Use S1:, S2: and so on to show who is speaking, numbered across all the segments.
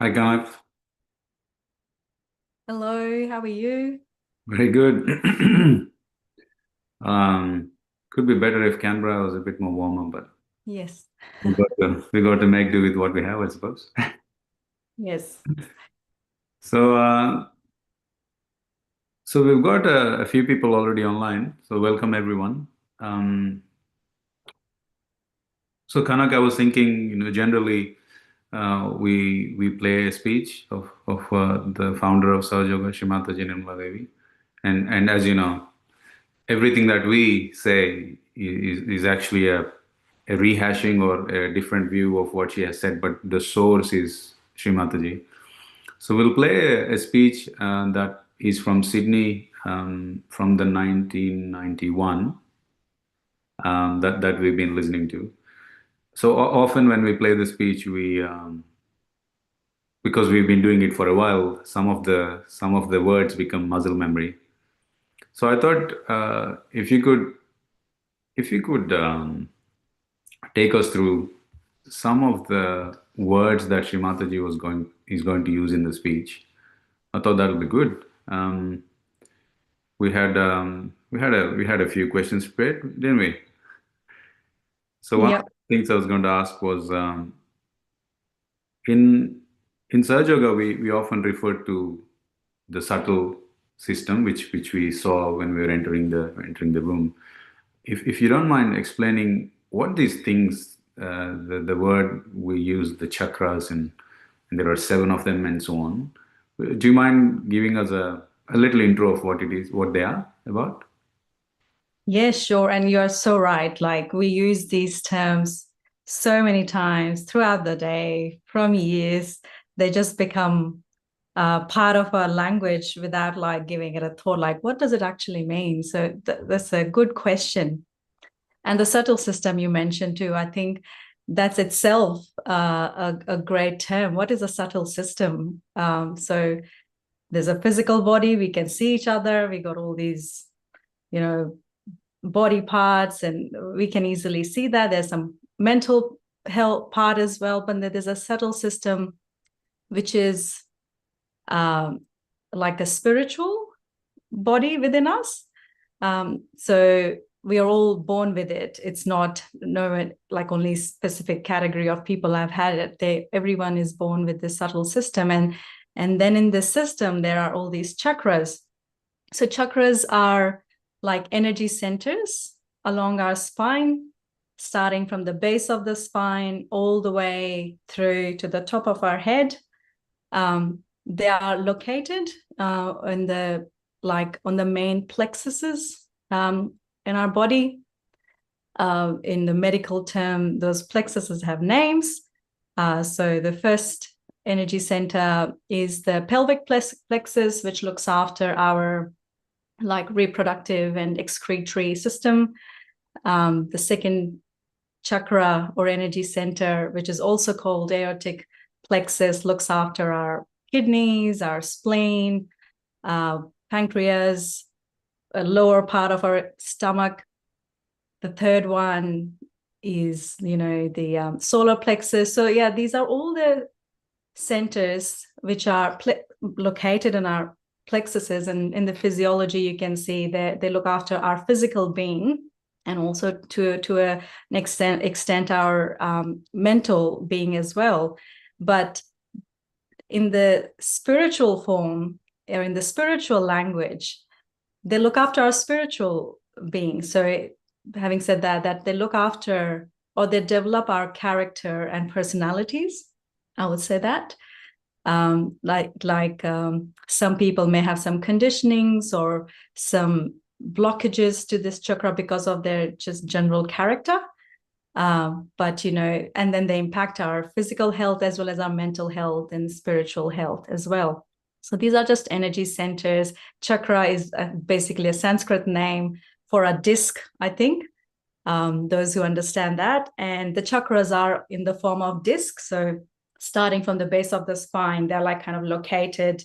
S1: Hi, Kanav.
S2: Hello, how are you?
S1: Very good. Could be better if Canberra was a bit more warmer, but
S2: Yes.
S1: we got to make do with what we have, I suppose.
S2: Yes.
S1: So, so we've got a few people already online. So welcome everyone. Um, so Kanak, I was thinking, generally we play a speech of the founder of Sahaja Yoga, Shri Mataji, and as you know, everything that we say is actually a rehashing or a different view of what she has said, but the source is Shri Mataji. So we'll play a speech that is from Sydney from the 1991 that we've been listening to. So often when we play the speech, we because we've been doing it for a while, some of the words become muscle memory. So I thought if you could take us through some of the words that Sri Mataji is going to use in the speech. I thought that would be good. We had a few questions prepared, didn't we? So one of
S2: Yep.
S1: the things I was going to ask was in Sahaja Yoga we often refer to the subtle system which we saw when we were entering the room. If you don't mind explaining what these things, the word we use, the chakras, and there are seven of them and so on. Do you mind giving us a little intro of what it is, what they are about?
S2: Yeah, sure. And you're so right. Like we use these terms so many times throughout the day, from years. They just become part of our language without like giving it a thought, like what does it actually mean? So that's a good question. And the subtle system you mentioned too, I think that's itself a great term. What is a subtle system? So there's a physical body, we can see each other, we got all these, you know, body parts, and we can easily see that. There's some mental health part as well, but there's a subtle system which is um, like a spiritual body within us. So we are all born with it. It's not no like only specific category of people have had it. Everyone is born with this subtle system, and then in this system there are all these chakras. So chakras are like energy centers along our spine, starting from the base of the spine all the way through to the top of our head. They are located in the like on the main plexuses in our body. In the medical term, those plexuses have names. So the first energy center is the pelvic plexus, which looks after our like reproductive and excretory system. The second chakra or energy center, which is also called aortic plexus, looks after our kidneys, our spleen, pancreas, a lower part of our stomach. The third one is, the solar plexus. So yeah, these are all the centers which are located in our plexuses, and in the physiology you can see that they look after our physical being, and also to an extent our mental being as well. But in the spiritual form, or in the spiritual language, they look after our spiritual being. So having said that they look after, or they develop our character and personalities, I would say that. Some people may have some conditionings or some blockages to this chakra because of their just general character. But and then they impact our physical health as well as our mental health and spiritual health as well. So these are just energy centers. Chakra is basically a Sanskrit name for a disc, I think. Those who understand that. And the chakras are in the form of discs. So starting from the base of the spine, they're like kind of located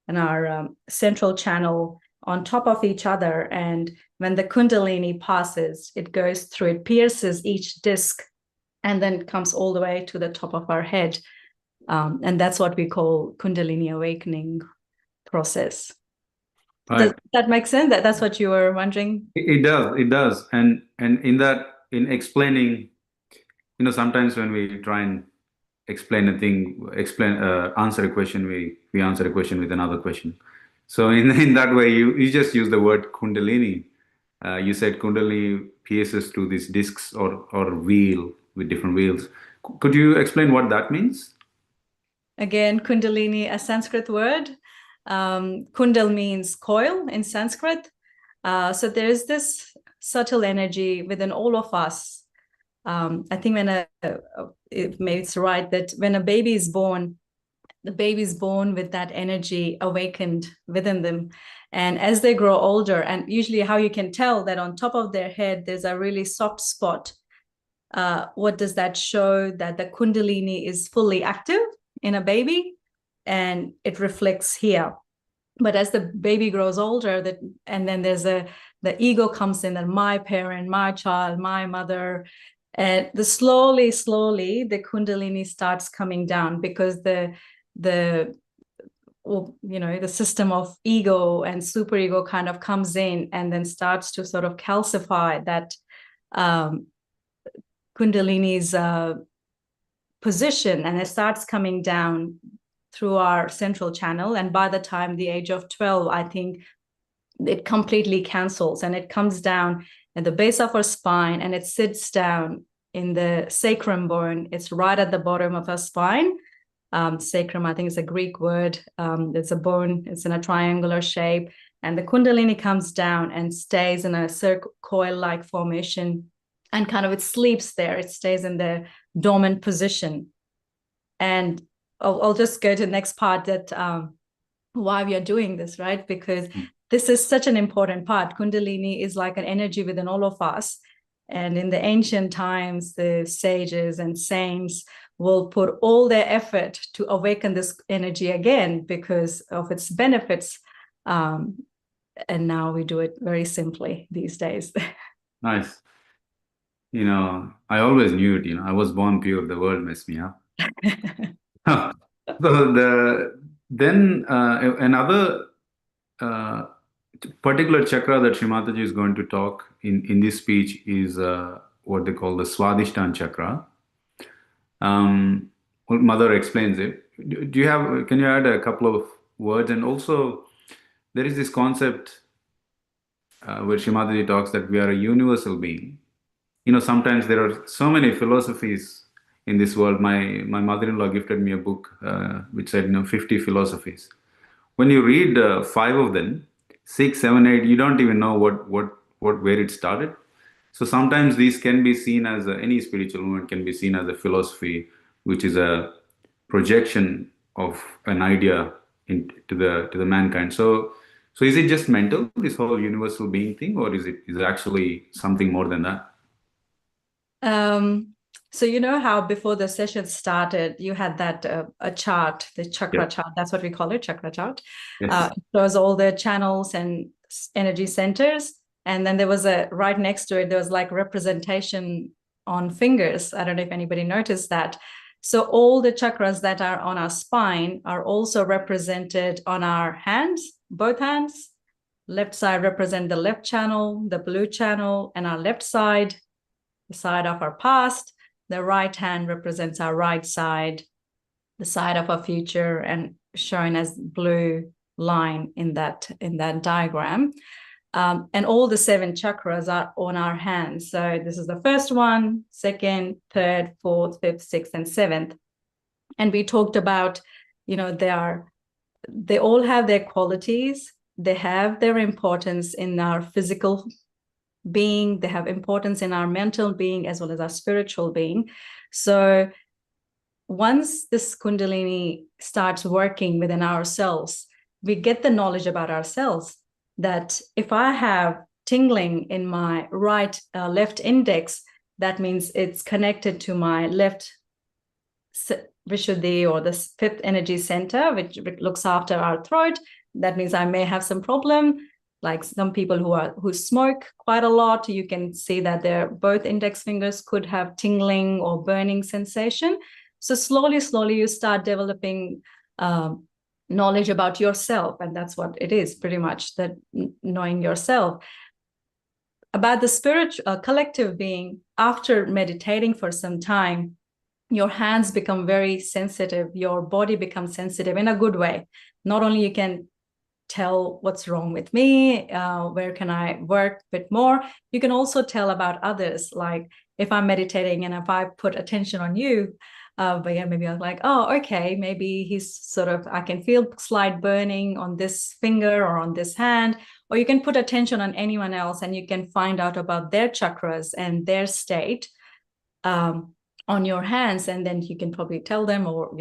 S2: in our central channel on top of each other. And when the Kundalini passes, it goes through, it pierces each disc, and then comes all the way to the top of our head. And that's what we call Kundalini awakening process.
S1: Right.
S2: Does that make sense? That's what you were wondering?
S1: It does. And in explaining, sometimes when we try and explain a thing, answer a question, we answer a question with another question. So in that way, you just use the word Kundalini. You said Kundalini pierces to these discs or wheel with different wheels. Could you explain what that means?
S2: Again, Kundalini, a Sanskrit word. Kundal means coil in Sanskrit. So there's this subtle energy within all of us. I think maybe it's right that when a baby is born, the baby is born with that energy awakened within them. And as they grow older, and usually how you can tell that on top of their head, there's a really soft spot. What does that show? That the Kundalini is fully active in a baby, and it reflects here. But as the baby grows older, and then there's the ego comes in, and my parent, my child, my mother, and slowly the Kundalini starts coming down, because the system of ego and superego kind of comes in and then starts to sort of calcify that Kundalini's position, and it starts coming down through our central channel. And by the time the age of 12, I think it completely cancels, and it comes down at the base of our spine, and it sits down in the sacrum bone. It's right at the bottom of our spine. Sacrum, I think, is a Greek word. It's a bone. It's in a triangular shape. And the Kundalini comes down and stays in a coil-like formation, and kind of it sleeps there. It stays in the dormant position. And I'll just go to the next part, that why we are doing this, right? Because this is such an important part. Kundalini is like an energy within all of us. And in the ancient times, the sages and saints will put all their effort to awaken this energy again because of its benefits. And now we do it very simply these days.
S1: Nice. I always knew it. I was born pure. The world messed me up. So another particular chakra that Shri Mataji is going to talk in this speech is what they call the Swadhisthana chakra. Mother explains it. Can you add a couple of words? And also, there is this concept where Shri Mataji talks that we are a universal being. Sometimes there are so many philosophies in this world. My mother-in-law gifted me a book which said 50 philosophies. When you read 5 of them, 6, 7, 8, you don't even know where it started. So sometimes these can be seen as any spiritual movement can be seen as a philosophy, which is a projection of an idea to the mankind. So is it just mental, this whole universal being thing, or is it actually something more than that?
S2: Um, so you know how before the session started, you had that a chart, the chakra
S1: Yeah.
S2: chart. That's what we call it, chakra chart.
S1: Yes.
S2: It shows all the channels and energy centers, and then there was a right next to it. There was like representation on fingers. I don't know if anybody noticed that. So all the chakras that are on our spine are also represented on our hands, both hands. Left side represent the left channel, the blue channel, and our left side, the side of our past. The right hand represents our right side, the side of our future, and shown as blue line in that diagram. And all the 7 chakras are on our hands. So this is the first one, second, third, fourth, fifth, sixth, and seventh. And we talked about, they all have their qualities. They have their importance in our physical being, they have importance in our mental being as well as our spiritual being. So once this kundalini starts working within ourselves, we get the knowledge about ourselves that if I have tingling in my left index, that means it's connected to my left Vishuddhi, or the 5th energy center, which looks after our throat. That means I may have some problem. Like some people who smoke quite a lot, you can see that their both index fingers could have tingling or burning sensation. So slowly, you start developing knowledge about yourself, and that's what it is, pretty much, that knowing yourself. About the spiritual collective being, after meditating for some time, your hands become very sensitive, your body becomes sensitive in a good way. Not only you can tell what's wrong with me, where can I work a bit more, you can also tell about others. Like if I'm meditating and if I put attention on you, but yeah, maybe I'm like, oh, okay, maybe he's sort of, I can feel slight burning on this finger or on this hand. Or you can put attention on anyone else and you can find out about their chakras and their state on your hands, and then you can probably tell them, or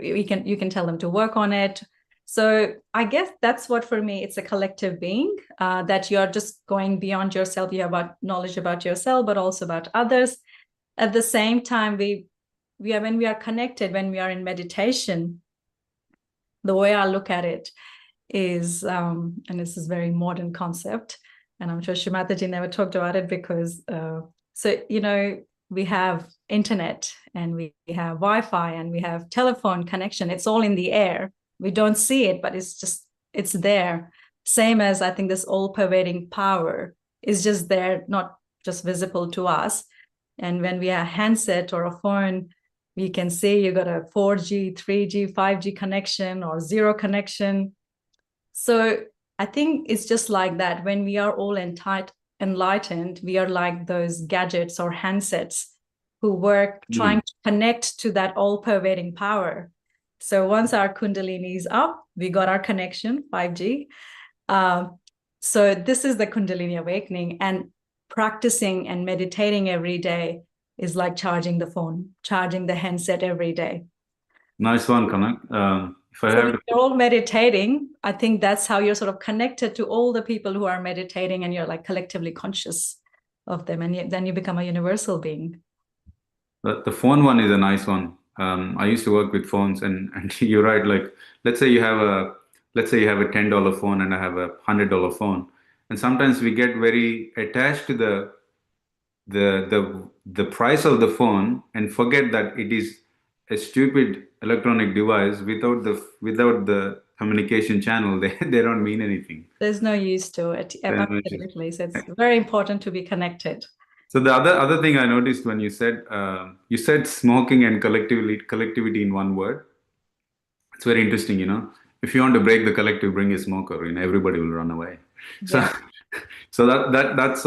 S2: you can tell them to work on it. So I guess that's what, for me, it's a collective being, that you're just going beyond yourself. You have knowledge about yourself, but also about others. At the same time, when we are connected, when we are in meditation, the way I look at it is, and this is a very modern concept, and I'm sure Shri Mataji never talked about it because, we have internet and we have Wi-Fi and we have telephone connection. It's all in the air. We don't see it, but it's there. Same as, I think, this all-pervading power is just there, not just visible to us. And when we have a handset or a phone, we can see you got a 4G, 3G, 5G connection or 0 connection. So I think it's just like that. When we are all enlightened, we are like those gadgets or handsets who work trying to connect to that all-pervading power. So once our kundalini is up, we got our connection, 5G. So this is the kundalini awakening, and practicing and meditating every day is like charging the phone, charging the handset every day.
S1: Nice one, Kanak.
S2: So if you're all meditating, I think that's how you're sort of connected to all the people who are meditating, and you're like collectively conscious of them, and then you become a universal being.
S1: The phone one is a nice one. I used to work with phones, and you're right. Like, let's say you have a $10 phone and I have a $100 phone, and sometimes we get very attached to the price of the phone and forget that it is a stupid electronic device. Without the communication channel, they don't mean anything.
S2: There's no use to it. Absolutely. So it's very important to be connected.
S1: So the other thing I noticed when you said smoking and collectivity in one word. It's very interesting, If you want to break the collective, bring a smoker, everybody will run away. So,
S2: Yeah.
S1: so that's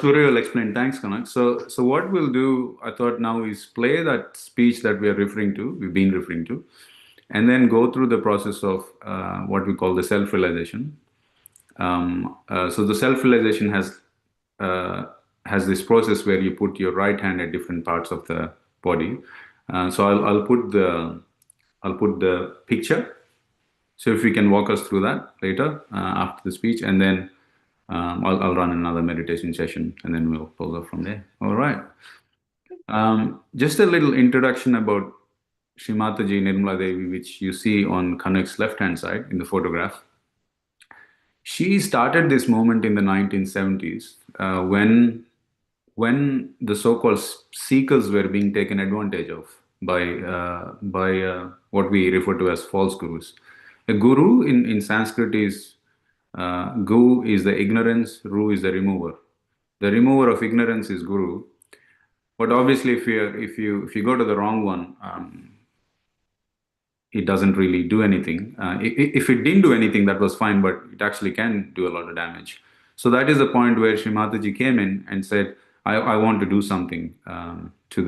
S1: very well explained. Thanks, Kanak. So what we'll do, I thought now, is play that speech that we've been referring to, and then go through the process of what we call the self-realization. So the self-realization has this process where you put your right hand at different parts of the body. So I'll put the picture. So if we can walk us through that later after the speech, and then I'll run another meditation session and then we'll close up from there. All right. Just a little introduction about Shri Mataji Nirmala Devi, which you see on Kanak's left-hand side in the photograph. She started this movement in the 1970s when the so-called seekers were being taken advantage of by what we refer to as false gurus. A guru in Sanskrit is gu is the ignorance, ru is the remover. The remover of ignorance is guru. But obviously, if you go to the wrong one, it doesn't really do anything. If it didn't do anything, that was fine, but it actually can do a lot of damage. So that is the point where Shri Mataji came in and said, I want to do something to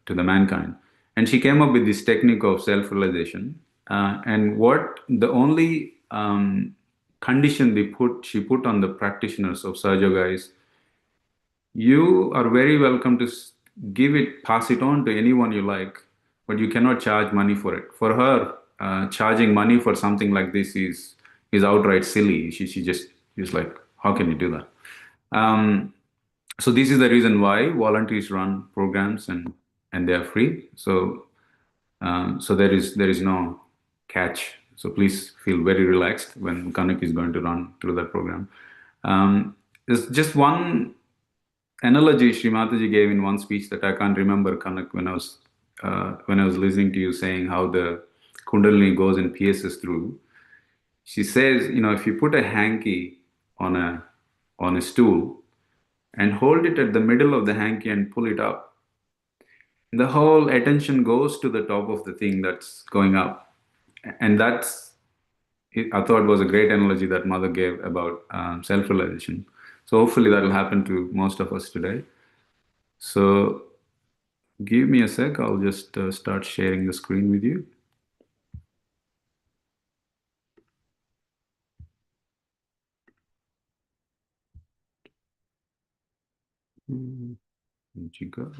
S1: the mankind. And she came up with this technique of self-realization. And what the only condition she put on the practitioners of Sahaja Yoga is, you are very welcome to pass it on to anyone you like, but you cannot charge money for it. For her, charging money for something like this is outright silly. She just is like, how can you do that? So this is the reason why volunteers run programs and they are free. So there is no catch. So please feel very relaxed when Kanak is going to run through that program. There's just one analogy Shri Mataji gave in one speech that I can't remember, Kanak, when I was listening to you saying how the Kundalini goes and pierces through. She says, if you put a hanky on a stool and hold it at the middle of the hanky and pull it up, the whole attention goes to the top of the thing that's going up. And I thought was a great analogy that Mother gave about self-realization. So hopefully that will happen to most of us today. So give me a sec. I'll just start sharing the screen with you. Where'd you go?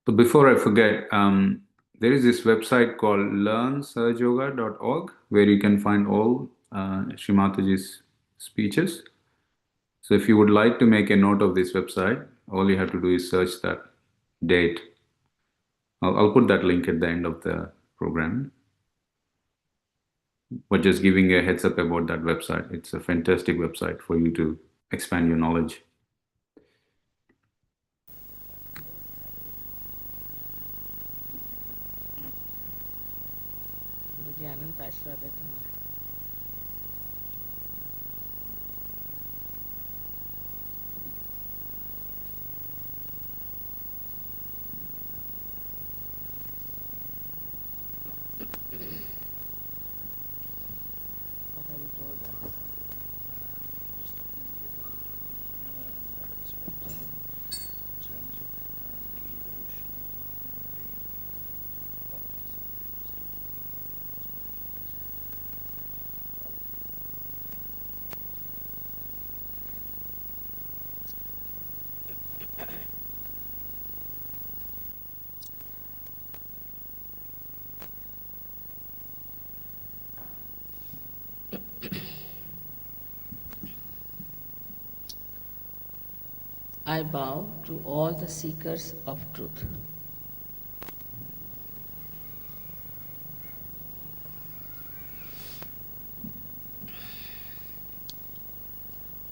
S1: So before I forget, there is this website called learnsahajayoga.org where you can find all Shri Mataji's speeches. So if you would like to make a note of this website, all you have to do is search that date. I'll put that link at the end of the program. But just giving a heads up about that website. It's a fantastic website for you to expand your knowledge.
S3: I bow to all the seekers of truth.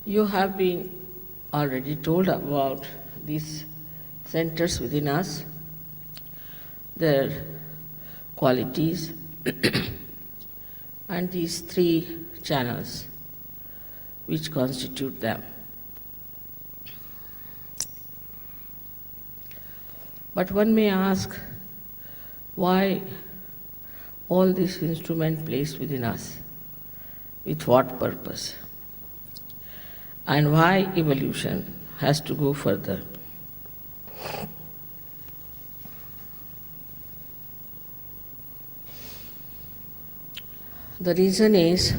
S3: You have been already told about these centers within us, their qualities, and these three channels which constitute them. But one may ask, why all this instrument placed within us? With what purpose? And why evolution has to go further? The reason is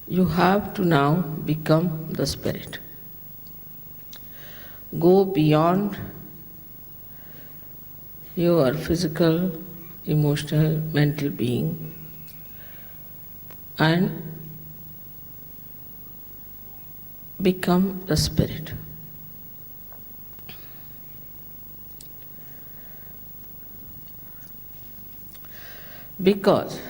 S3: you have to now become the spirit. Go beyond your physical, emotional, mental being and become the spirit. Because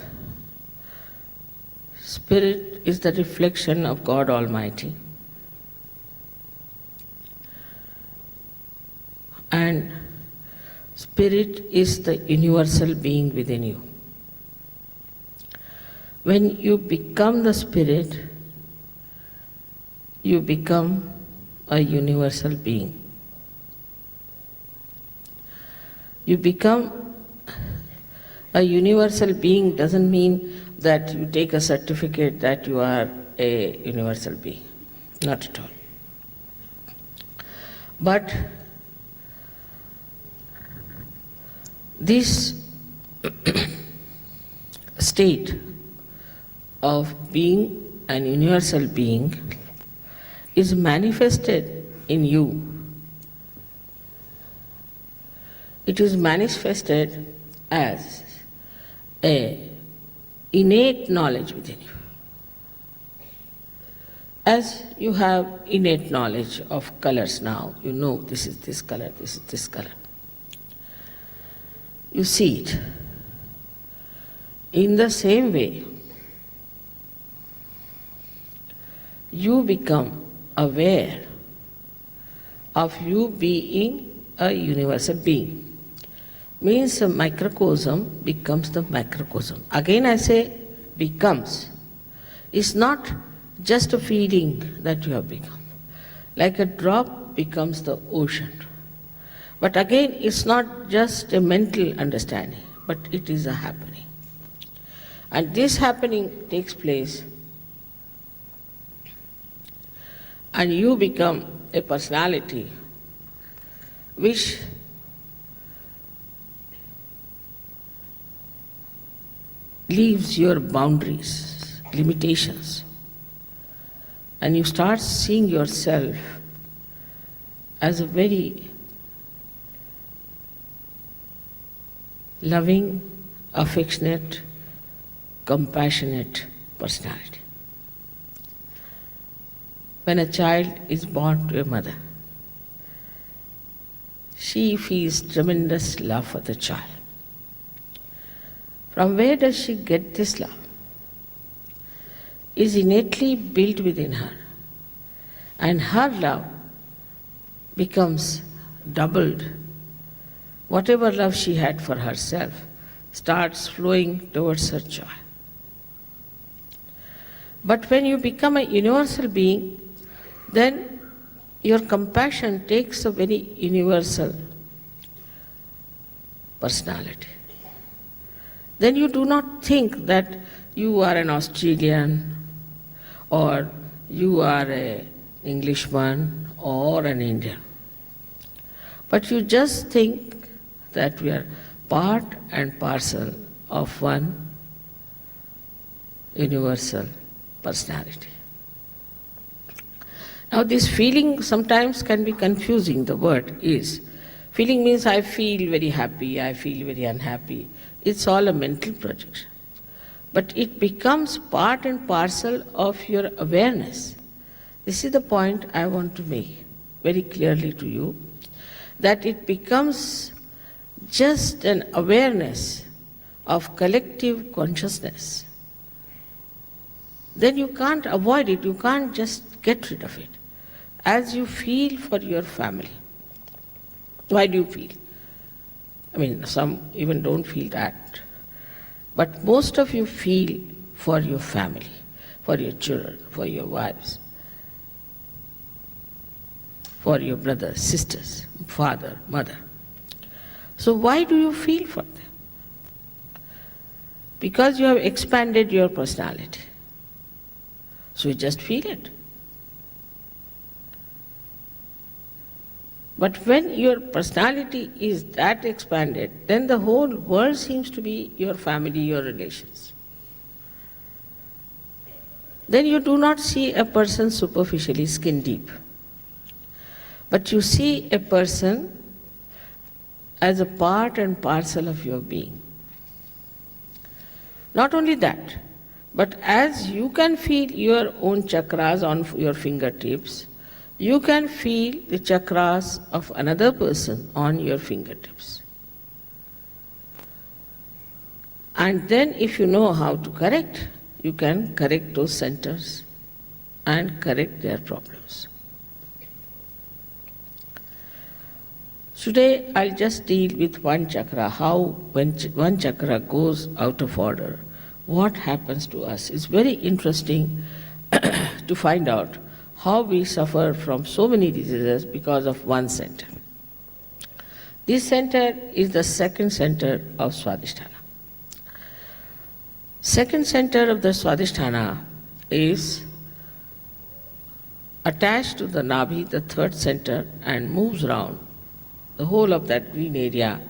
S3: spirit is the reflection of God Almighty. And spirit is the universal being within you. When you become the spirit, you become a universal being. You become a universal being doesn't mean that you take a certificate that you are a universal being. Not at all. But this state of being an universal being is manifested in you. It is manifested as a innate knowledge within you. As you have innate knowledge of colors now, you know this is this color, this is this color. You see it. In the same way, you become aware of you being a universal being. Means a microcosm becomes the macrocosm. Again I say becomes. It's not just a feeling that you have become. Like a drop becomes the ocean. But again, it's not just a mental understanding, but it is a happening. And this happening takes place, and you become a personality which leaves your boundaries, limitations, and you start seeing yourself as a very loving, affectionate, compassionate personality. When a child is born to a mother, she feels tremendous love for the child. From where does she get this love? It is innately built within her, and her love becomes doubled. Whatever love she had for herself starts flowing towards her child. But when you become a universal being, then your compassion takes a very universal personality. Then you do not think that you are an Australian or you are an Englishman or an Indian. But you just think that we are part and parcel of one universal personality. Now this feeling sometimes can be confusing. The word is. Feeling means I feel very happy, I feel very unhappy. It's all a mental projection. But it becomes part and parcel of your awareness. This is the point I want to make very clearly to you, that it becomes just an awareness of collective consciousness. Then you can't avoid it, you can't just get rid of it. As you feel for your family. Why do you feel? I mean, some even don't feel that. But most of you feel for your family, for your children, for your wives, for your brothers, sisters, father, mother. So why do you feel for them? Because you have expanded your personality. So you just feel it. But when your personality is that expanded, then the whole world seems to be your family, your relations. Then you do not see a person superficially, skin deep. But you see a person as a part and parcel of your being. Not only that, but as you can feel your own chakras on your fingertips, you can feel the chakras of another person on your fingertips. And then if you know how to correct, you can correct those centers and correct their problems. Today I'll just deal with one chakra, how when one chakra goes out of order, what happens to us. It's very interesting to find out how we suffer from so many diseases because of one center. This center is the second center of Swadhisthana. Second center of the Swadhisthana is attached to the Nabhi, the third center, and moves around the whole of that green area.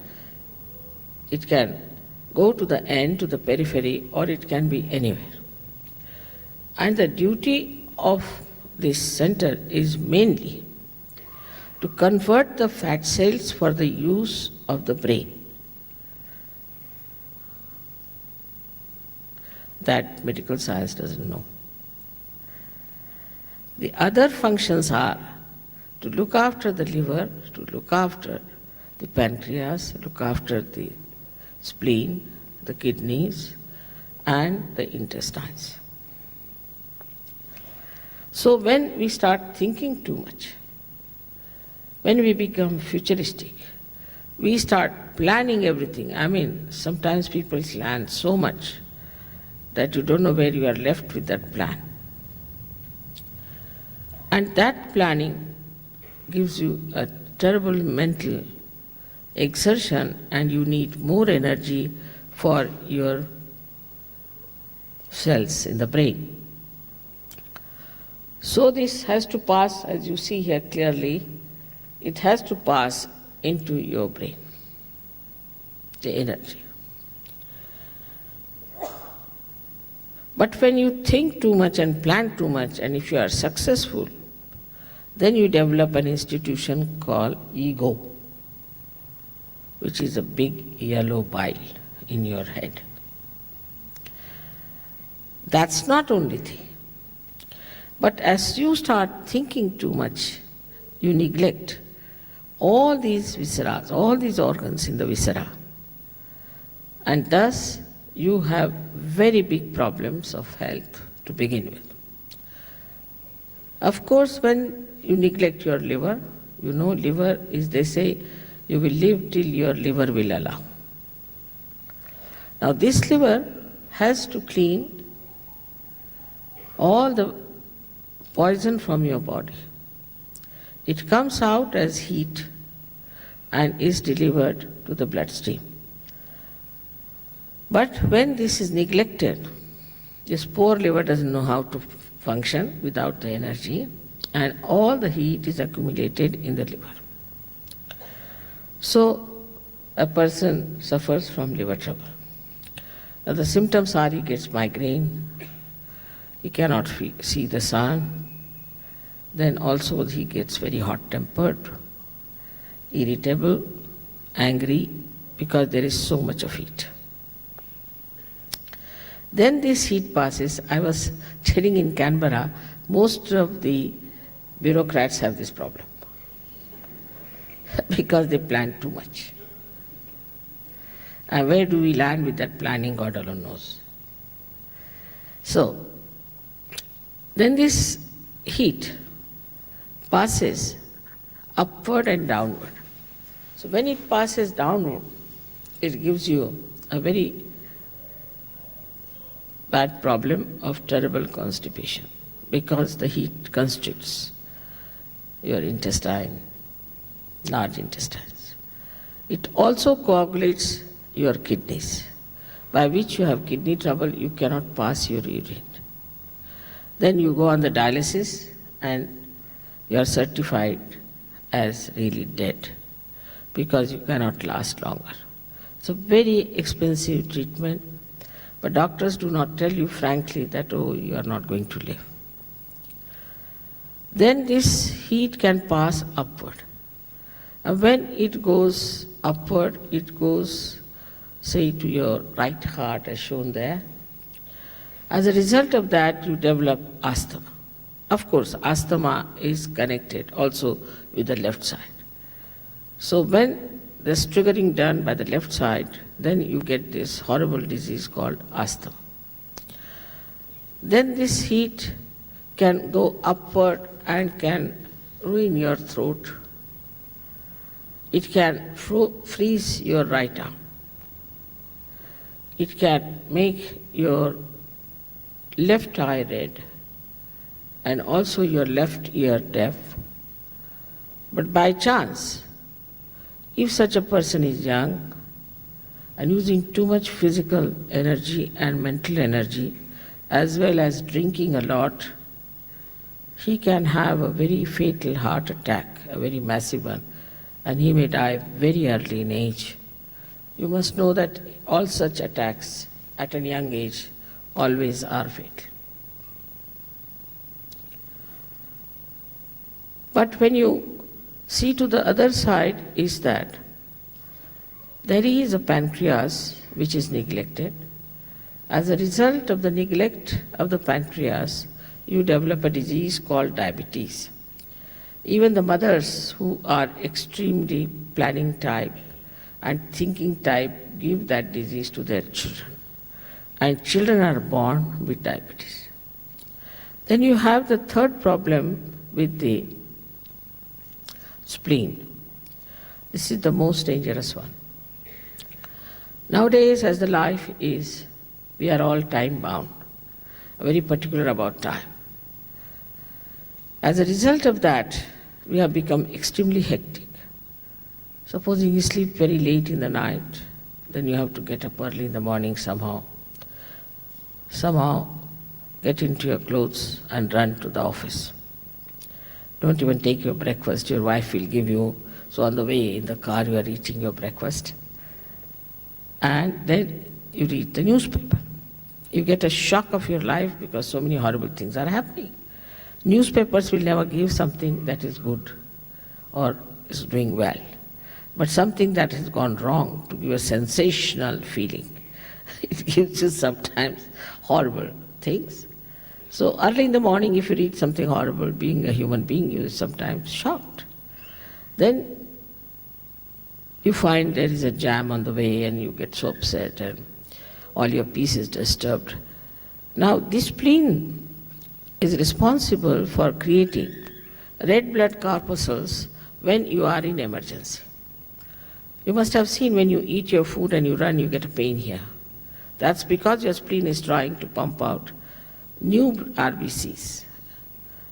S3: It can go to the end, to the periphery, or it can be anywhere. And the duty of this center is mainly to convert the fat cells for the use of the brain. That medical science doesn't know. The other functions are to look after the liver, to look after the pancreas, look after the spleen, the kidneys, and the intestines. So when we start thinking too much, when we become futuristic, we start planning everything. I mean, sometimes people plan so much that you don't know where you are left with that plan. And that planning gives you a terrible mental exertion, and you need more energy for your cells in the brain. So this has to pass, as you see here clearly, it has to pass into your brain, the energy. But when you think too much and plan too much, and if you are successful, then you develop an institution called ego, which is a big yellow bile in your head. That's not only thing. But as you start thinking too much, you neglect all these viscera, all these organs in the viscera. And thus you have very big problems of health to begin with. Of course, when you neglect your liver, you know, liver is, they say, you will live till your liver will allow. Now this liver has to clean all the poison from your body. It comes out as heat and is delivered to the bloodstream. But when this is neglected, this poor liver doesn't know how to function without the energy, and all the heat is accumulated in the liver. So a person suffers from liver trouble. Now the symptoms are he gets migraine, he cannot see the sun, then also he gets very hot-tempered, irritable, angry, because there is so much of heat. Then this heat passes. I was telling in Canberra, most of the bureaucrats have this problem because they plan too much. And where do we land with that planning, God alone knows. So, then this heat passes upward and downward. So when it passes downward, it gives you a very bad problem of terrible constipation, because the heat constricts your intestine, large intestines. It also coagulates your kidneys, by which you have kidney trouble, you cannot pass your urine. Then you go on the dialysis and you are certified as really dead because you cannot last longer. It's a very expensive treatment, but doctors do not tell you frankly that, oh, you are not going to live. Then this heat can pass upward. And when it goes upward, it goes, say, to your right heart as shown there. As a result of that, you develop asthma. Of course, asthma is connected also with the left side. So when there's triggering done by the left side, then you get this horrible disease called asthma. Then this heat can go upward and can ruin your throat. It can freeze your right arm. It can make your left eye red and also your left ear deaf. But by chance, if such a person is young and using too much physical energy and mental energy, as well as drinking a lot, he can have a very fatal heart attack, a very massive one, and he may die very early in age. You must know that all such attacks at a young age always are fatal. But when you see to the other side is that there is a pancreas which is neglected. As a result of the neglect of the pancreas, you develop a disease called diabetes. Even the mothers who are extremely planning type and thinking type give that disease to their children. And children are born with diabetes. Then you have the third problem with the spleen. This is the most dangerous one. Nowadays, as the life is, we are all time bound, very particular about time. As a result of that, we have become extremely hectic. Supposing you sleep very late in the night, then you have to get up early in the morning somehow get into your clothes and run to the office. Don't even take your breakfast, your wife will give you, so on the way in the car you are eating your breakfast. And then you read the newspaper. You get a shock of your life because so many horrible things are happening. Newspapers will never give something that is good or is doing well, but something that has gone wrong to give a sensational feeling. It gives you sometimes horrible things. So early in the morning, if you read something horrible, being a human being, you are sometimes shocked. Then you find there is a jam on the way and you get so upset and all your peace is disturbed. Now this spleen is responsible for creating red blood corpuscles when you are in emergency. You must have seen when you eat your food and you run, you get a pain here. That's because your spleen is trying to pump out new RBCs.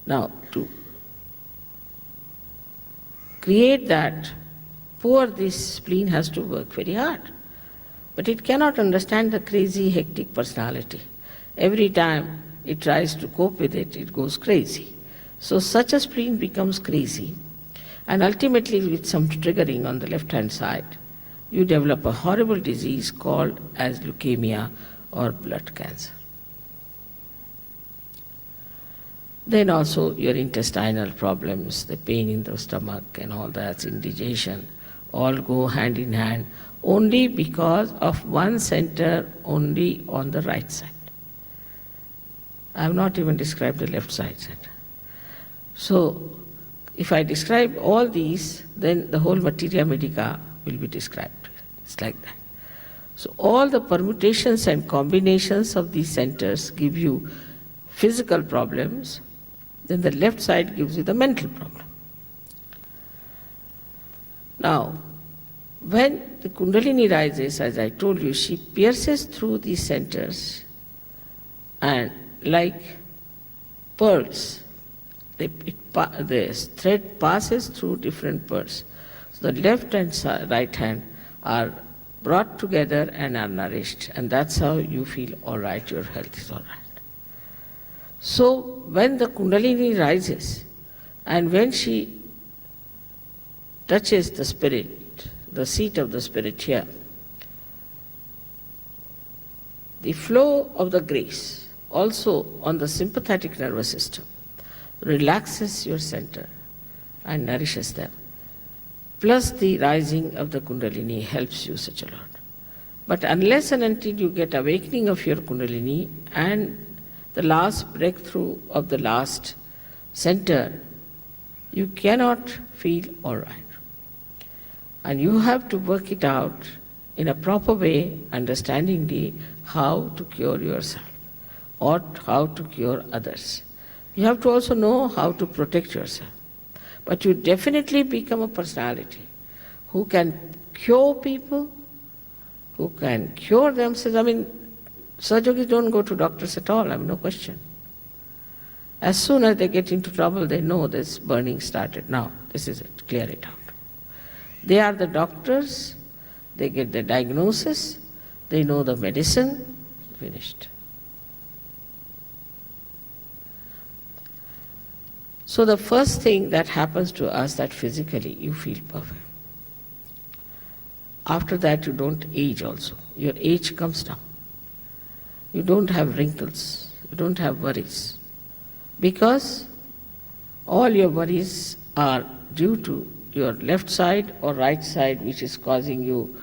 S3: Now, to create that, this spleen has to work very hard. But it cannot understand the crazy, hectic personality. Every time it tries to cope with it, it goes crazy. So such a spleen becomes crazy, and ultimately with some triggering on the left-hand side, you develop a horrible disease called as leukemia or blood cancer. Then also your intestinal problems, the pain in the stomach and all that, indigestion, all go hand in hand only because of one center only on the right side. I have not even described the left side center. So if I describe all these, then the whole materia medica will be described. It's like that. So all the permutations and combinations of these centers give you physical problems, then the left side gives you the mental problem. Now, when the Kundalini rises, as I told you, she pierces through these centers and like pearls, the thread passes through different pearls. So the left and right hand are brought together and are nourished, and that's how you feel all right, your health is all right. So when the Kundalini rises and when she touches the spirit, the seat of the spirit here, the flow of the grace also on the sympathetic nervous system relaxes your center and nourishes them. Plus the rising of the Kundalini helps you such a lot. But unless and until you get awakening of your Kundalini and the last breakthrough of the last center, you cannot feel all right. And you have to work it out in a proper way, understandingly, how to cure yourself or how to cure others. You have to also know how to protect yourself. But you definitely become a personality who can cure people, who can cure themselves. I mean, Sahaja don't go to doctors at all, I have no question. As soon as they get into trouble, they know this burning started. Now, this is it, clear it out. They are the doctors, they get the diagnosis, they know the medicine, finished. So the first thing that happens to us that physically you feel perfect. After that you don't age also. Your age comes down. You don't have wrinkles, you don't have worries. Because all your worries are due to your left side or right side, which is causing you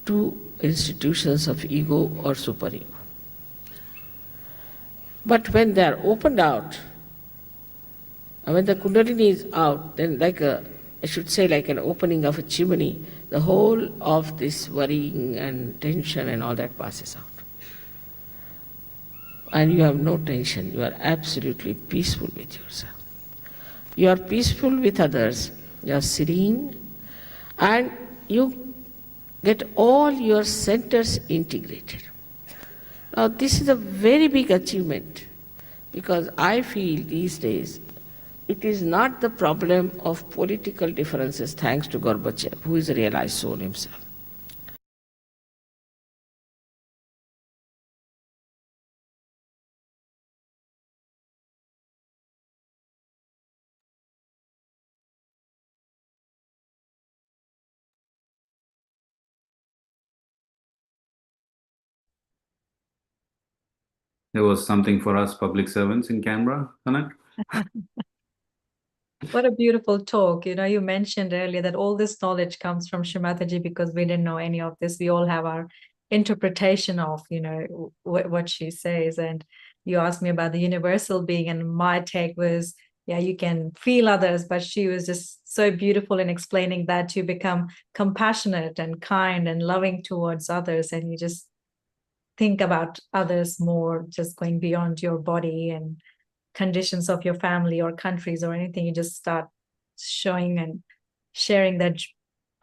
S3: two institutions of ego or superego. But when they are opened out, and when the Kundalini is out, then I should say like an opening of a chimney, the whole of this worrying and tension and all that passes out. And you have no tension, you are absolutely peaceful with yourself. You are peaceful with others, you are serene, and you get all your centers integrated. Now this is a very big achievement, because I feel these days it is not the problem of political differences, thanks to Gorbachev, who is a realized soul himself.
S1: There was something for us public servants in Canberra, Kanak?
S2: What a beautiful talk. You know, you mentioned earlier that all this knowledge comes from Shri Mataji because we didn't know any of this. We all have our interpretation of, you know, what she says. And you asked me about the universal being, and my take was, yeah, you can feel others, but she was just so beautiful in explaining that you become compassionate and kind and loving towards others, and you just think about others more, just going beyond your body and conditions of your family or countries or anything. You just start showing and sharing that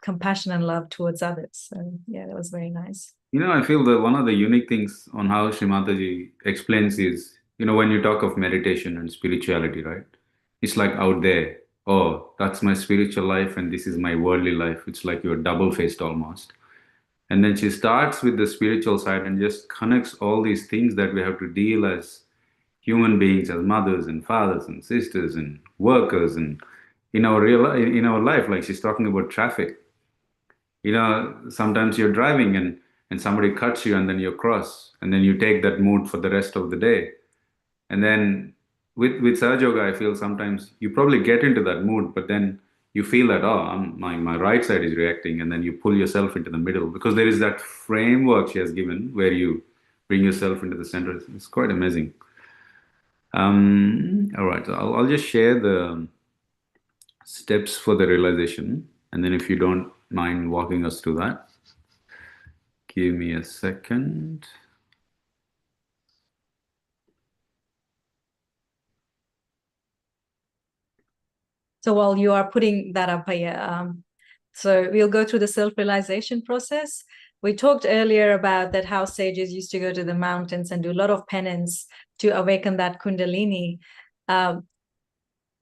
S2: compassion and love towards others. So yeah, that was very nice.
S1: You know, I feel that one of the unique things on how Shri Mataji explains is, you know, when you talk of meditation and spirituality, right? It's like out there, oh, that's my spiritual life and this is my worldly life. It's like you're double-faced almost. And then she starts with the spiritual side and just connects all these things that we have to deal as human beings, as mothers and fathers and sisters and workers and in our life. Like she's talking about traffic. You know, sometimes you're driving and somebody cuts you and then you cross and then you take that mood for the rest of the day. And then with Sahaja Yoga, I feel sometimes you probably get into that mood, but then you feel that, oh, my right side is reacting, and then you pull yourself into the middle, because there is that framework she has given where you bring yourself into the center. It's quite amazing. All right, so I'll just share the steps for the realization, and then if you don't mind walking us through that, give me a second.
S2: So while you are putting that up here, so we'll go through the self-realization process. We talked earlier about that how sages used to go to the mountains and do a lot of penance to awaken that Kundalini. Now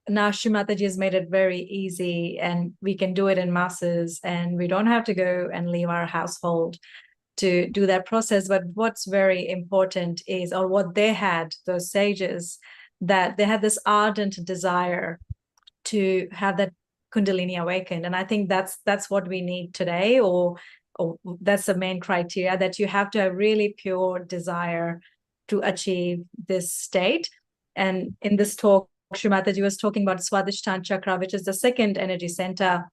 S2: Shri Mataji has made it very easy, and we can do it in masses, and we don't have to go and leave our household to do that process. But what's very important is, or what they had, those sages, that they had this ardent desire to have that Kundalini awakened. And I think that's what we need today, or that's the main criteria, that you have to have really pure desire to achieve this state. And in this talk, Shri Mataji was talking about Swadisthan chakra, which is the second energy center.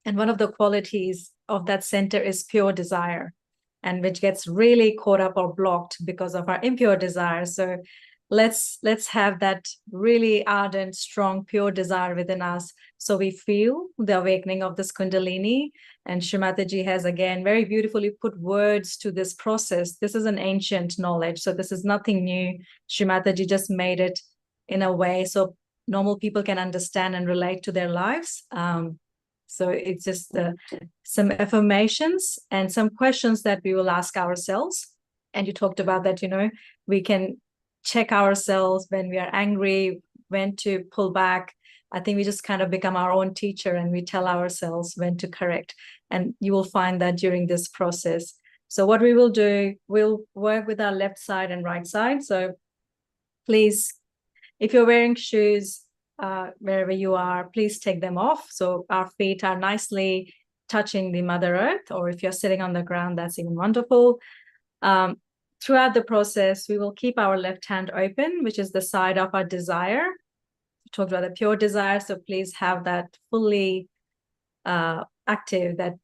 S2: And one of the qualities of that center is pure desire, and which gets really caught up or blocked because of our impure desire. So let's have that really ardent, strong, pure desire within us, so we feel the awakening of this Kundalini. And Shri Mataji has again very beautifully put words to this process. This is an ancient knowledge, so this is nothing new. Shri Mataji just made it in a way so normal people can understand and relate to their lives. So it's just some affirmations and some questions that we will ask ourselves. And you talked about that, we can check ourselves when we are angry, when to pull back. I think we just kind of become our own teacher, and we tell ourselves when to correct. And you will find that during this process. So what we will do, we'll work with our left side and right side. So please, if you're wearing shoes, wherever you are, please take them off, so our feet are nicely touching the Mother Earth. Or if you're sitting on the ground, that's even wonderful. Throughout the process, we will keep our left hand open, which is the side of our desire. We talked about the pure desire, so please have that fully active, that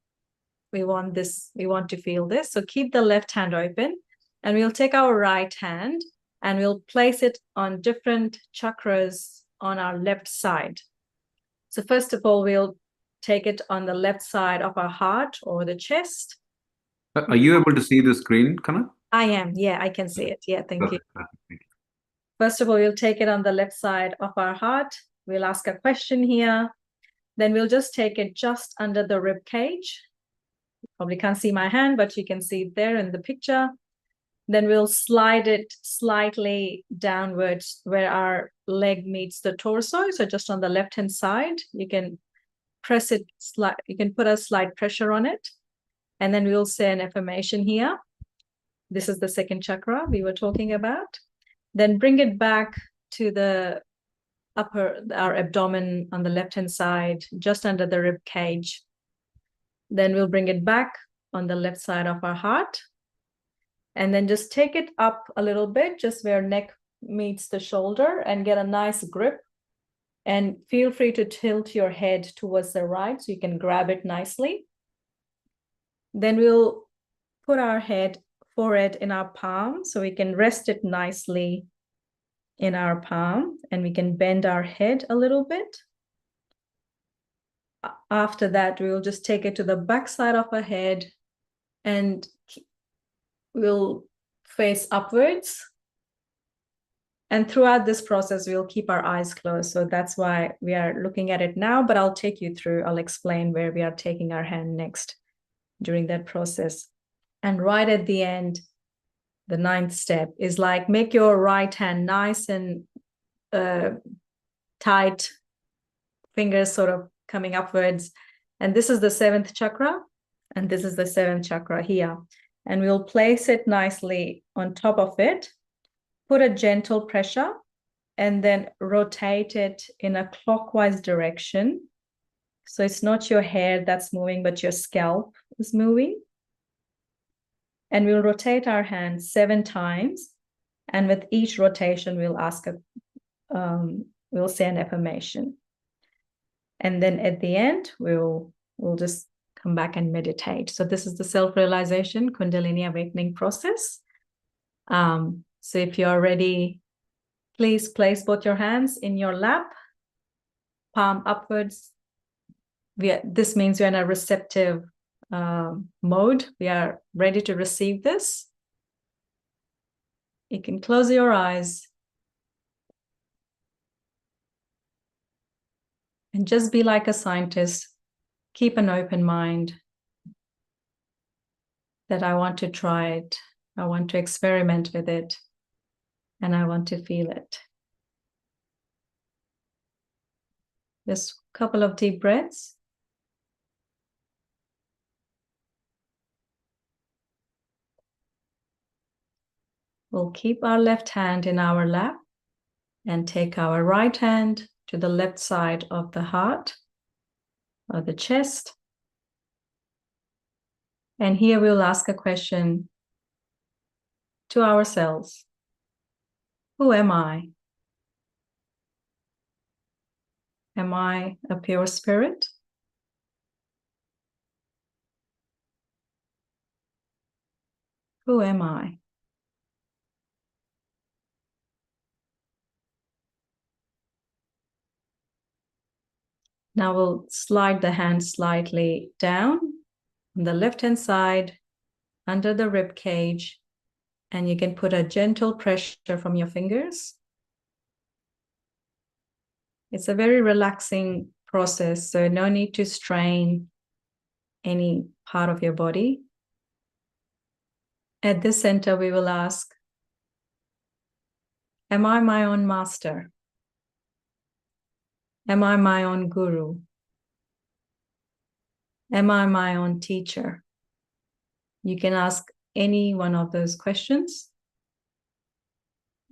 S2: we want to feel this. So keep the left hand open, and we'll take our right hand and we'll place it on different chakras on our left side. So first of all, we'll take it on the left side of our heart or the chest.
S1: Are you able to see the screen, Kana?
S2: I am. Yeah, I can see it. Yeah, thank you. First of all, we'll take it on the left side of our heart. We'll ask a question here. Then we'll just take it just under the rib cage. You probably can't see my hand, but you can see it there in the picture. Then we'll slide it slightly downwards where our leg meets the torso. So just on the left-hand side, you can press it, you can put a slight pressure on it. And then we'll say an affirmation here. This is the second chakra we were talking about. Then bring it back to the our abdomen on the left-hand side, just under the rib cage. Then we'll bring it back on the left side of our heart. And then just take it up a little bit, just where neck meets the shoulder, and get a nice grip. And feel free to tilt your head towards the right so you can grab it nicely. Then we'll put our forehead in our palm so we can rest it nicely in our palm, and we can bend our head a little bit. After that, we will just take it to the back side of our head, and we'll face upwards. And throughout this process, we'll keep our eyes closed. So that's why we are looking at it now, but I'll take you through, I'll explain where we are taking our hand next during that process. And right at the end, the 9th step is like, make your right hand nice and tight, fingers sort of coming upwards. And this is the 7th chakra, and this is the 7th chakra here. And we'll place it nicely on top of it, put a gentle pressure, and then rotate it in a clockwise direction. So it's not your hair that's moving, but your scalp is moving. And we'll rotate our hand 7 times. And with each rotation, we'll we'll say an affirmation. And then at the end, we'll just come back and meditate. So this is the self-realization Kundalini awakening process. So if you're ready, please place both your hands in your lap, palm upwards. This means we're in a receptive mode. We are ready to receive this. You can close your eyes and just be like a scientist. Keep an open mind that I want to try it. I want to experiment with it, and I want to feel it. Just a couple of deep breaths. We'll keep our left hand in our lap and take our right hand to the left side of the heart. or the chest. And here we'll ask a question to ourselves. Who am I? Am I a pure spirit? Who am I? Now we'll slide the hand slightly down on the left-hand side under the rib cage, and you can put a gentle pressure from your fingers. It's a very relaxing process, so no need to strain any part of your body. At this center, we will ask, am I my own master? Am I my own guru? Am I my own teacher? You can ask any one of those questions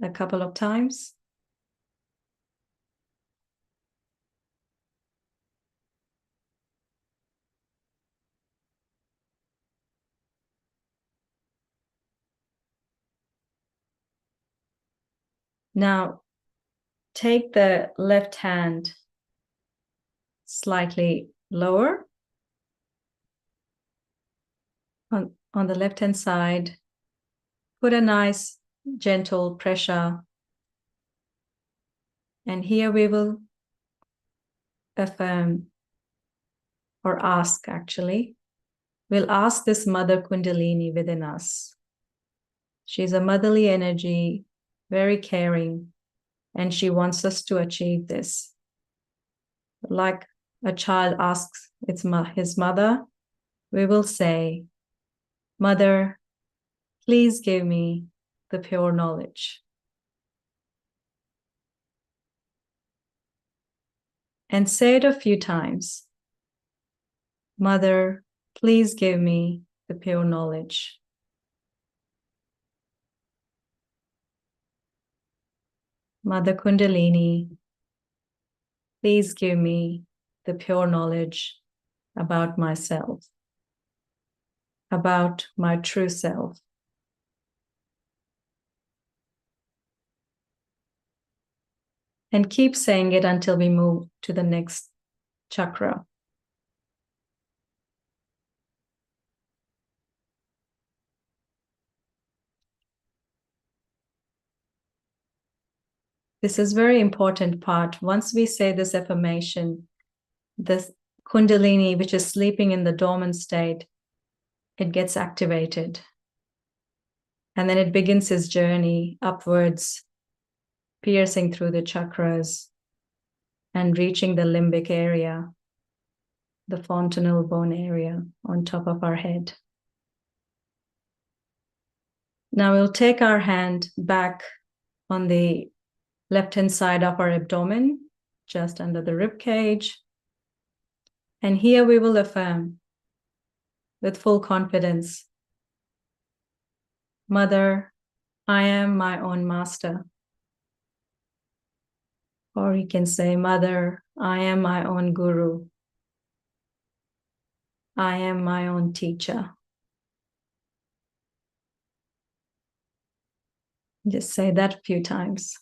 S2: a couple of times. Now, take the left hand slightly lower on the left-hand side. Put a nice, gentle pressure. And here we will affirm, or ask actually. We'll ask this Mother Kundalini within us. She's a motherly energy, very caring, and she wants us to achieve this. Like a child asks his mother, we will say, Mother, please give me the pure knowledge. And say it a few times. Mother, please give me the pure knowledge. Mother Kundalini, please give me the pure knowledge about myself, about my true self. And keep saying it until we move to the next chakra. This is very important part. Once we say this affirmation, this Kundalini, which is sleeping in the dormant state, it gets activated. And then it begins its journey upwards, piercing through the chakras and reaching the limbic area, the fontanel bone area on top of our head. Now we'll take our hand back on the left-hand side of our abdomen, just under the rib cage. And here we will affirm with full confidence, Mother, I am my own master. Or you can say, Mother, I am my own guru. I am my own teacher. Just say that a few times.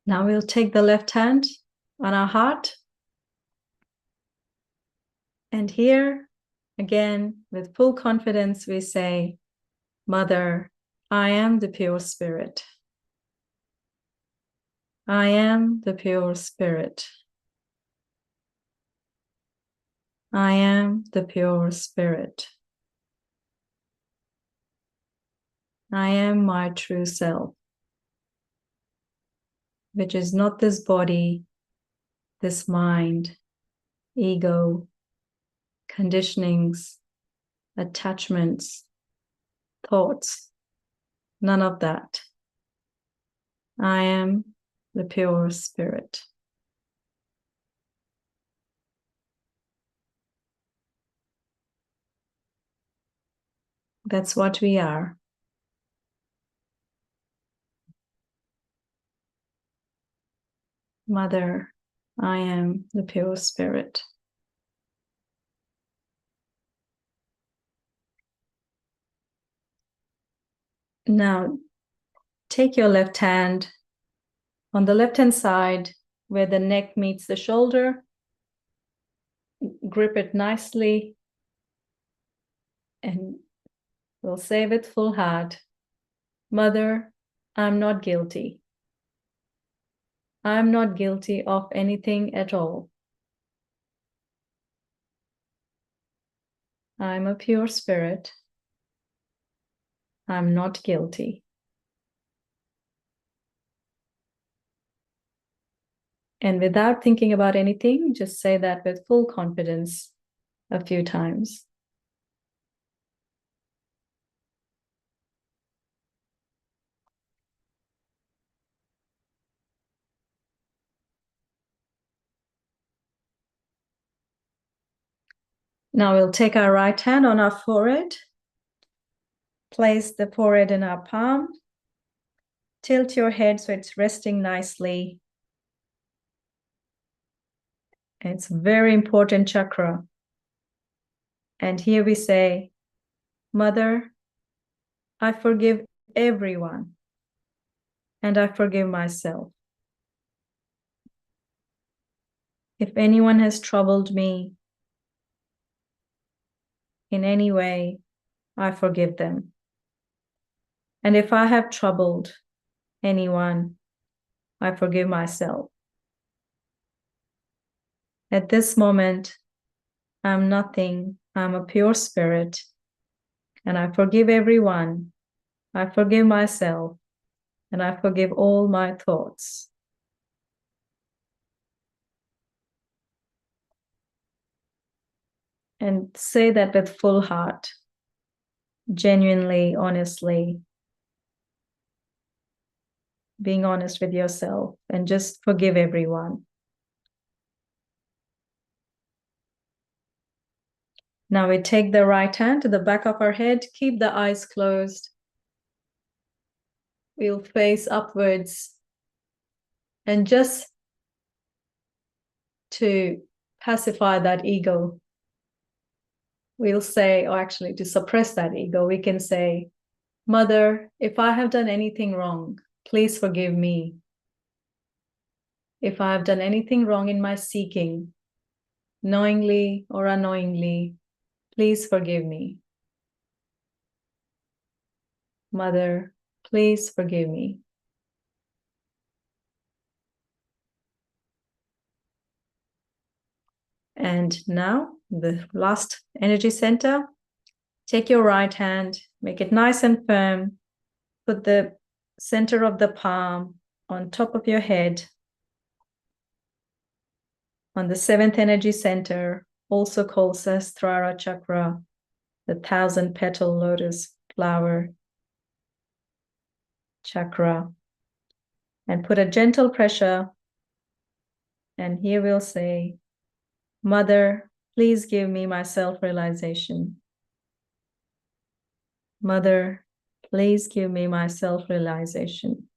S2: Now we'll take the left hand on our heart. And here, again, with full confidence, we say, Mother, I am the pure spirit. I am the pure spirit. I am the pure spirit. I am my true self, which is not this body, this mind, ego, conditionings, attachments, thoughts, None of that. I am the pure spirit. That's what we are. Mother, I am the pure spirit. Now, take your left hand on the left-hand side where the neck meets the shoulder. Grip it nicely and we'll say with full heart, Mother, I'm not guilty. I'm not guilty of anything at all. I'm a pure spirit. I'm not guilty. And without thinking about anything, just say that with full confidence a few times. Now we'll take our right hand on our forehead, place the forehead in our palm, tilt your head so it's resting nicely. It's a very important chakra. And here we say, Mother, I forgive everyone, and I forgive myself. If anyone has troubled me in any way, I forgive them. And if I have troubled anyone, I forgive myself. At this moment, I'm nothing. I'm a pure spirit. And I forgive everyone. I forgive myself. And I forgive all my thoughts. And say that with full heart, genuinely, honestly, being honest with yourself, and just forgive everyone. Now we take the right hand to the back of our head, keep the eyes closed. We'll face upwards. And just to pacify that ego, we'll say, or actually to suppress that ego, we can say, Mother, if I have done anything wrong, please forgive me. If I have done anything wrong in my seeking, knowingly or unknowingly, please forgive me. Mother, please forgive me. And now the last energy center, take your right hand, make it nice and firm, put the center of the palm on top of your head, on the seventh energy center, also called Sahasrara chakra, the 1,000-petal lotus flower chakra, and put a gentle pressure. And here we'll say, Mother, please give me my self-realization. Mother, please give me my self-realization.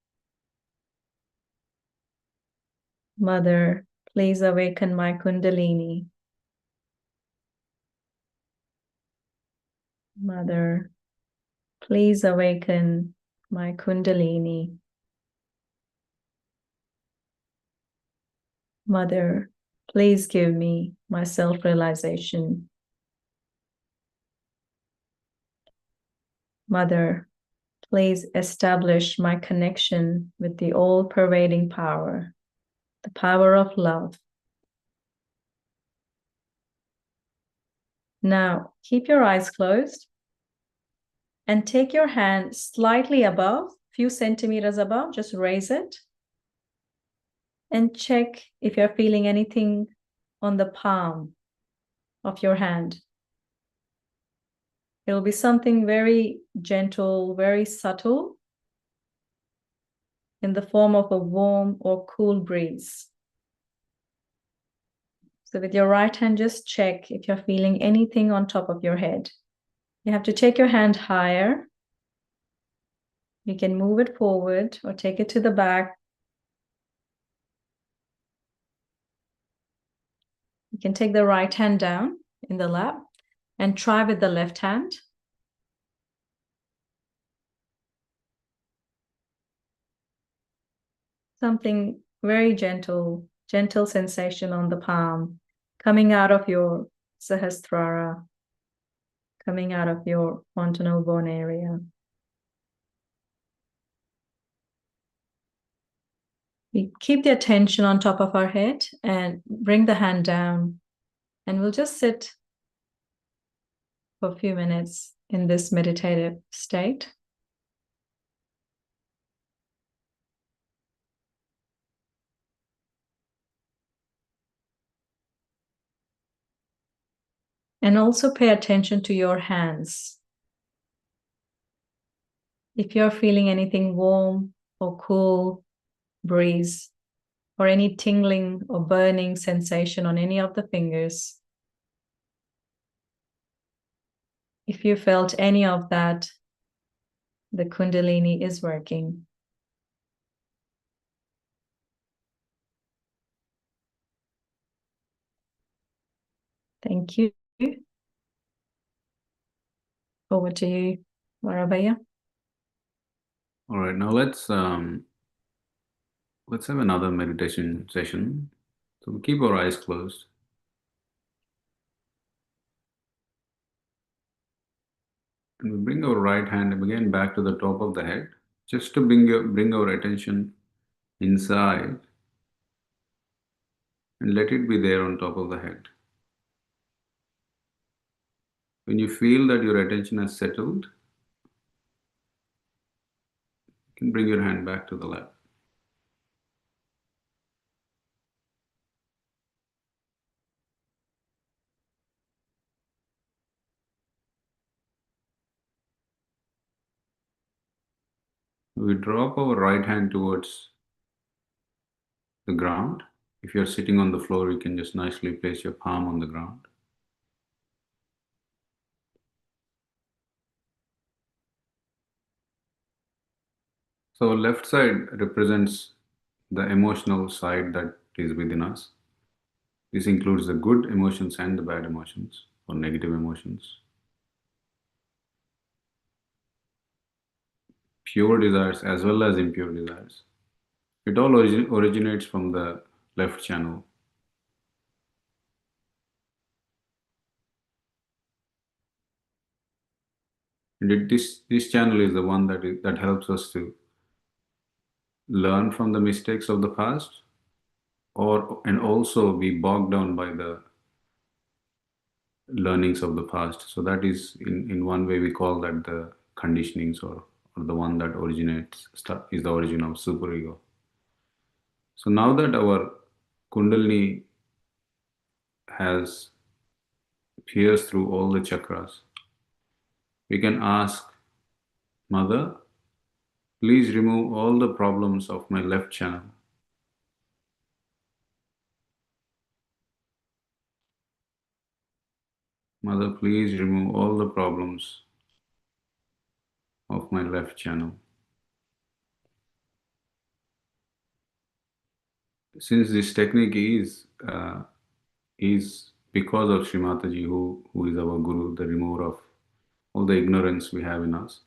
S2: Mother, please awaken my Kundalini. Mother, please awaken my Kundalini. Mother, please give me my self-realization. Mother, please establish my connection with the all-pervading power, the power of love. Now, keep your eyes closed and take your hand slightly above, few centimeters above, just raise it and check if you're feeling anything on the palm of your hand. It'll be something very gentle, very subtle, in the form of a warm or cool breeze. So with your right hand, just check if you're feeling anything on top of your head. You have to take your hand higher. You can move it forward or take it to the back. You can take the right hand down in the lap and try with the left hand. Something very gentle, gentle sensation on the palm, coming out of your Sahasrara, coming out of your fontanel bone area. We keep the attention on top of our head and bring the hand down, and we'll just sit for a few minutes in this meditative state. And also pay attention to your hands. If you're feeling anything warm or cool, breeze, or any tingling or burning sensation on any of the fingers, if you felt any of that, the Kundalini is working. Thank you. Over to you, Varabaya.
S1: All right, now let's have another meditation session. So we keep our eyes closed. And we bring our right hand again back to the top of the head, just to bring our attention inside and let it be there on top of the head. When you feel that your attention has settled, you can bring your hand back to the lap. We drop our right hand towards the ground. If you're sitting on the floor, you can just nicely place your palm on the ground. So our left side represents the emotional side that is within us. This includes the good emotions and the bad emotions or negative emotions. Pure desires as well as impure desires. It all originates from the left channel. And this channel is the one that helps us to learn from the mistakes of the past, and also be bogged down by the learnings of the past. So that is in one way we call that the conditionings, or the one that is the origin of superego. So now that our Kundalini has pierced through all the chakras, we can ask, Mother, please remove all the problems of my left channel. Mother, please remove all the problems of my left channel. Since this technique is because of Shri Mataji, who is our Guru, the remover of all the ignorance we have in us,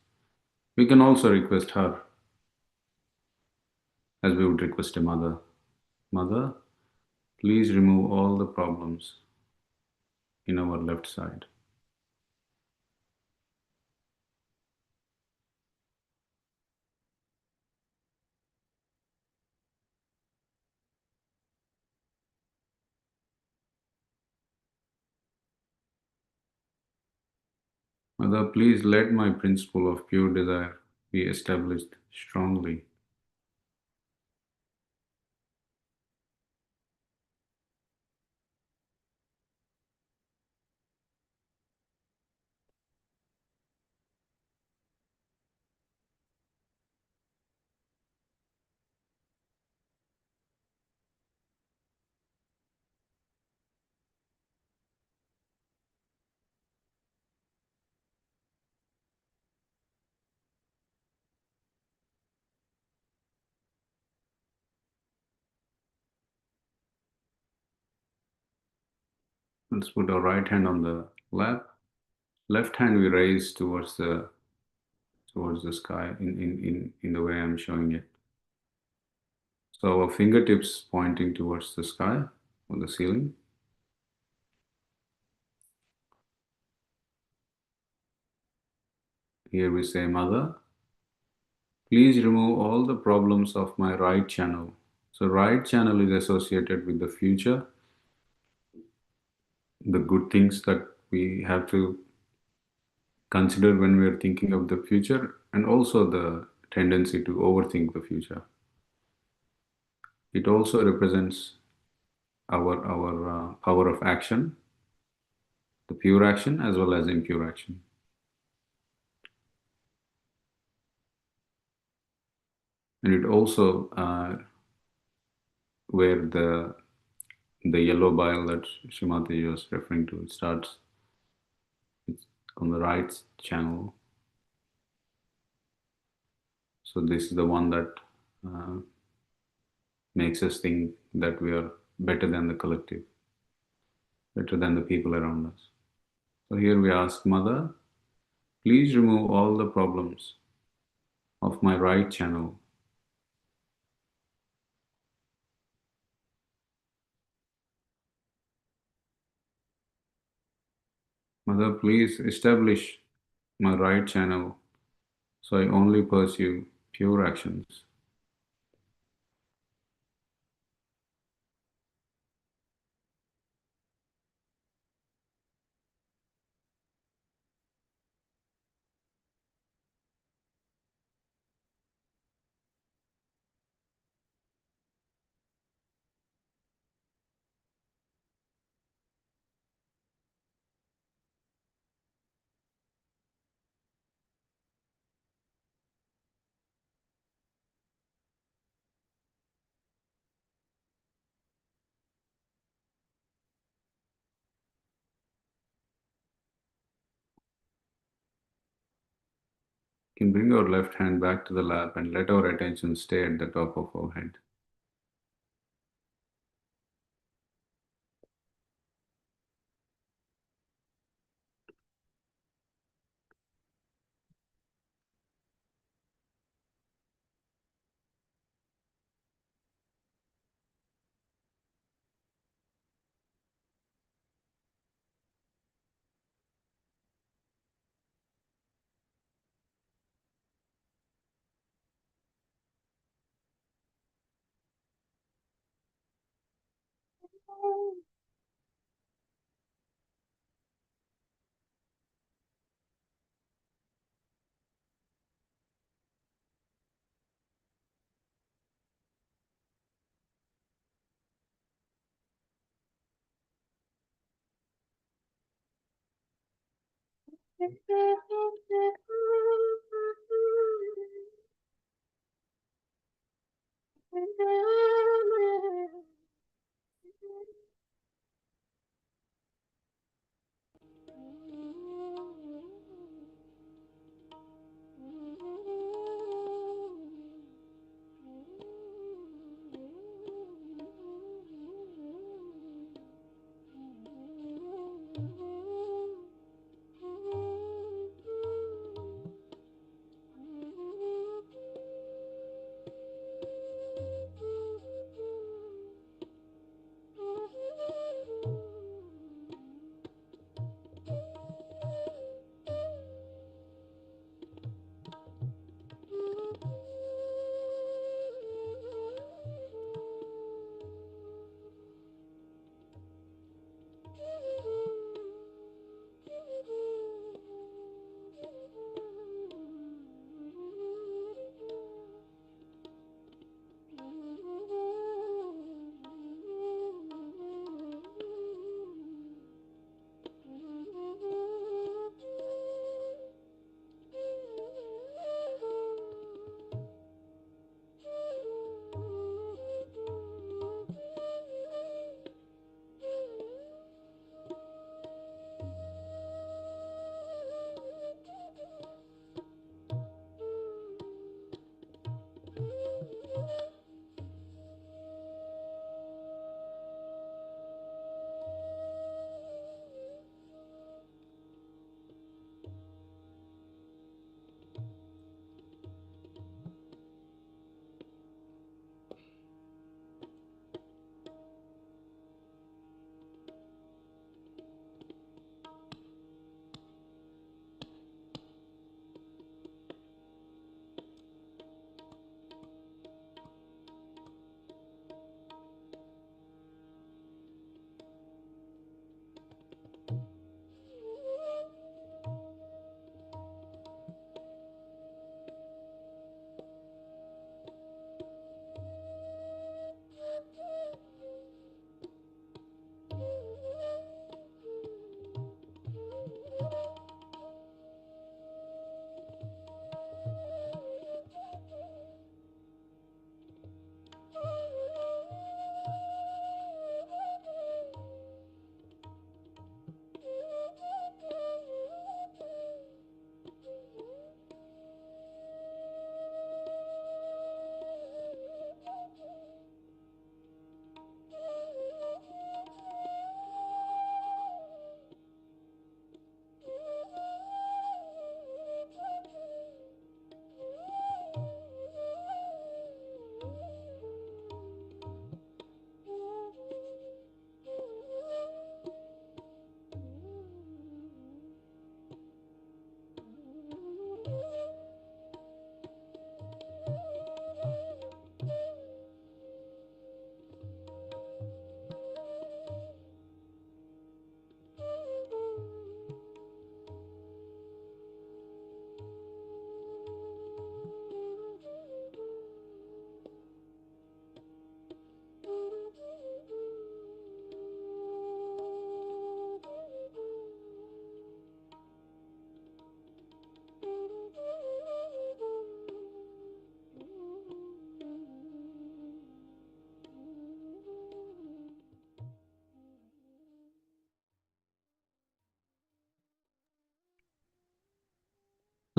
S1: we can also request her as we would request a mother. Mother, please remove all the problems in our left side. Mother, please let my principle of pure desire be established strongly. Let's put our right hand on the lap. Left hand we raise towards the sky in the way I'm showing it. So our fingertips pointing towards the sky or the ceiling. Here we say, Mother, please remove all the problems of my right channel. So right channel is associated with the future, the good things that we have to consider when we are thinking of the future, and also the tendency to overthink the future. It also represents our power of action, the pure action as well as impure action. And it also where the yellow bile that Shri Mataji was referring to, it starts on the right channel. So this is the one that makes us think that we are better than the collective, better than the people around us. So here we ask, Mother, please remove all the problems of my right channel. Mother, please establish my right channel so I only pursue pure actions. We can bring our left hand back to the lap and let our attention stay at the top of our head.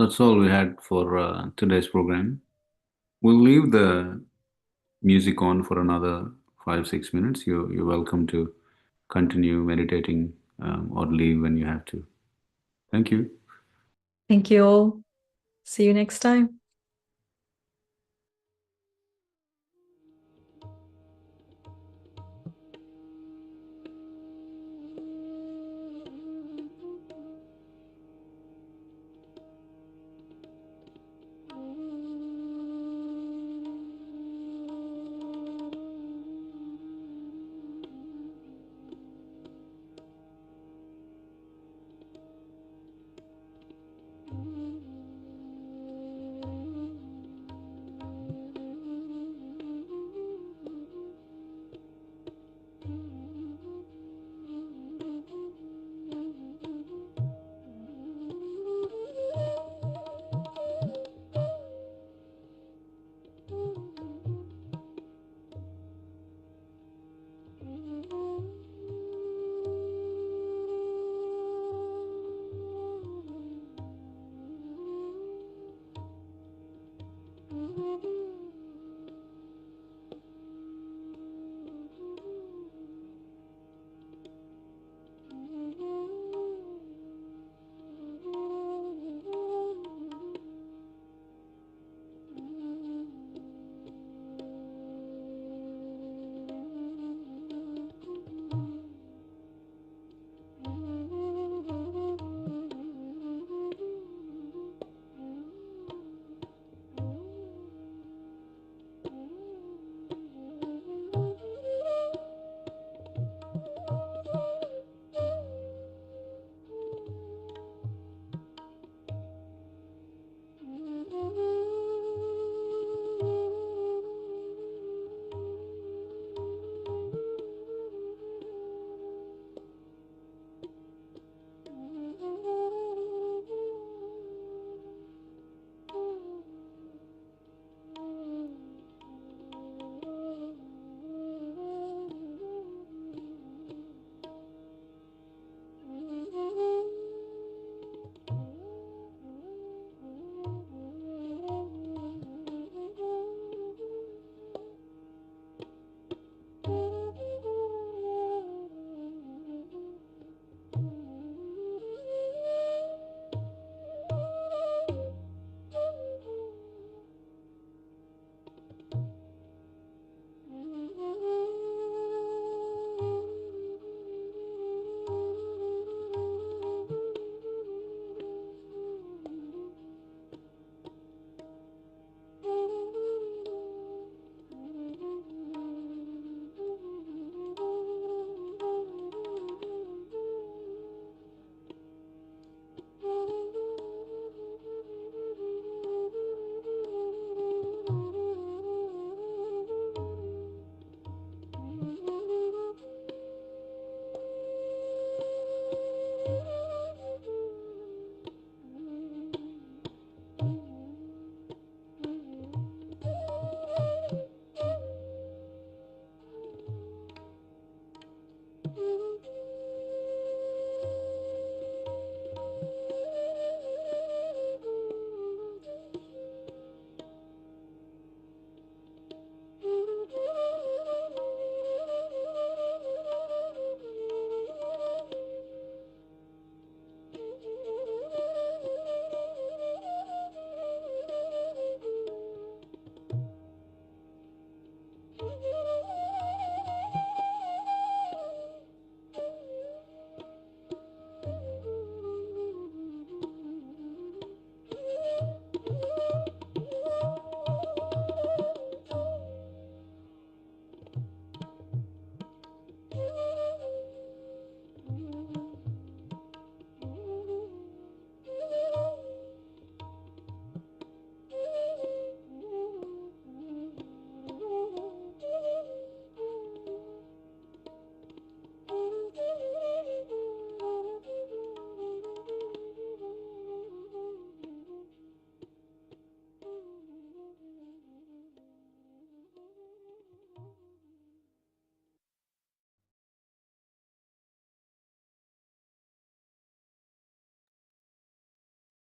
S1: That's all we had for today's program. We'll leave the music on for another 5-6 minutes. You're welcome to continue meditating or leave when you have to. Thank you.
S2: Thank you all. See you next time.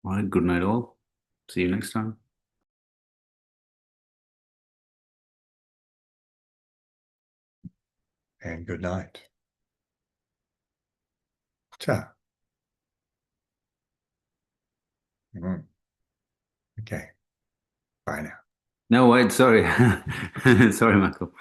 S1: All right, good night all. See you next time.
S4: And good night. Ciao. Okay. Bye now.
S1: No, wait, sorry. Sorry, Michael.